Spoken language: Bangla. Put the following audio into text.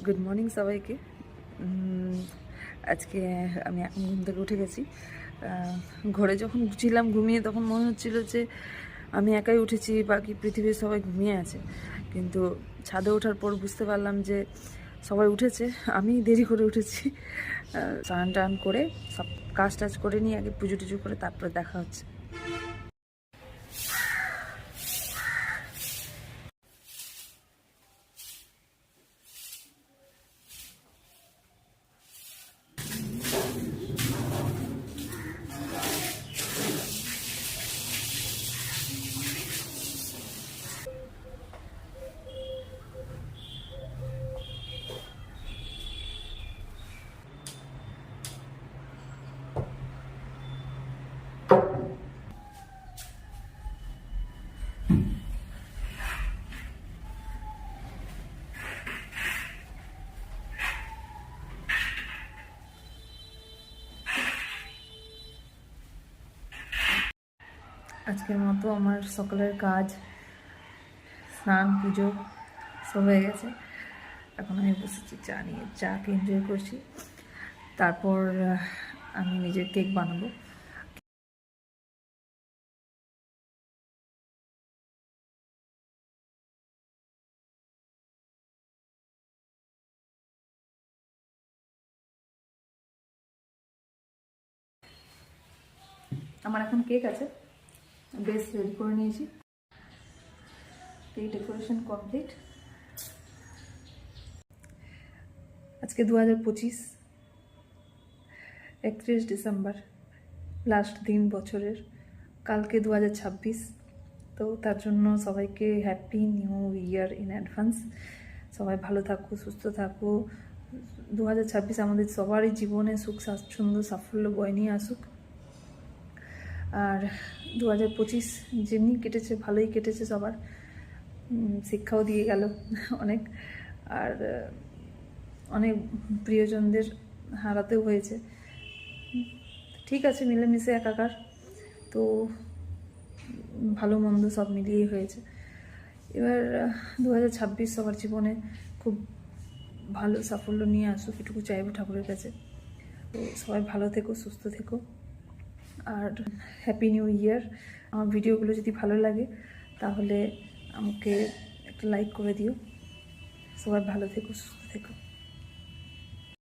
গুড মর্নিং সবাইকে। আজকে আমি এখন ঘুম থেকে উঠে গেছি। ঘরে যখন ছিলাম ঘুমিয়ে, তখন মনে হচ্ছিল যে আমি একাই উঠেছি, বাকি পৃথিবীর সবাই ঘুমিয়ে আছে। কিন্তু ছাদে ওঠার পর বুঝতে পারলাম যে সবাই উঠেছে, আমি দেরি করে উঠেছি। স্নান টান করে সব কাজ টাজ করে নিয়ে আগে পুজো টুজো করে তারপরে দেখা হচ্ছে। আজকের মতো আমার সকালের কাজ, স্নান, পুজো সব হয়ে গেছে। এখন আমি বসেছি চা নিয়ে, চাকে এনজয় করছি। তারপর আমি নিজের কেক বানাবো। আমার এখন কেক আছে, বেস রেডি করে নিয়েছি। এই ডেকোরেশন কমপ্লিট। আজকে 2025, 31 ডিসেম্বর, লাস্ট দিন বছরের। কালকে 2026। তো তার জন্য সবাইকে happy new year in advance. সবাই ভালো থাকো, সুস্থ থাকো। 2026 আমাদের সবারই জীবনে সুখ, স্বাচ্ছন্দ্য, সাফল্য বয়ে নিয়ে আসুক। আর 2025 যেমনি কেটেছে, ভালোই কেটেছে সবার। শিক্ষাও দিয়ে গেল অনেক। আর অনেক প্রিয়জনদের হারাতেও হয়েছে। ঠিক আছে, মিলেমিশে একাকার। তো ভালো মন্দ সব মিলিয়েই হয়েছে। এবার 2026 সবার জীবনে খুব ভালো সাফল্য নিয়ে আসুক, এটুকু চাইবো ঠাকুরের কাছে। তো সবাই ভালো থেকো, সুস্থ থেকো। আর হ্যাপি নিউ ইয়ার। আমার ভিডিওগুলো যদি ভালো লাগে তাহলে আমাকে একটা লাইক করে দিও। সবাই ভালো থেকো, সুস্থ থেকো।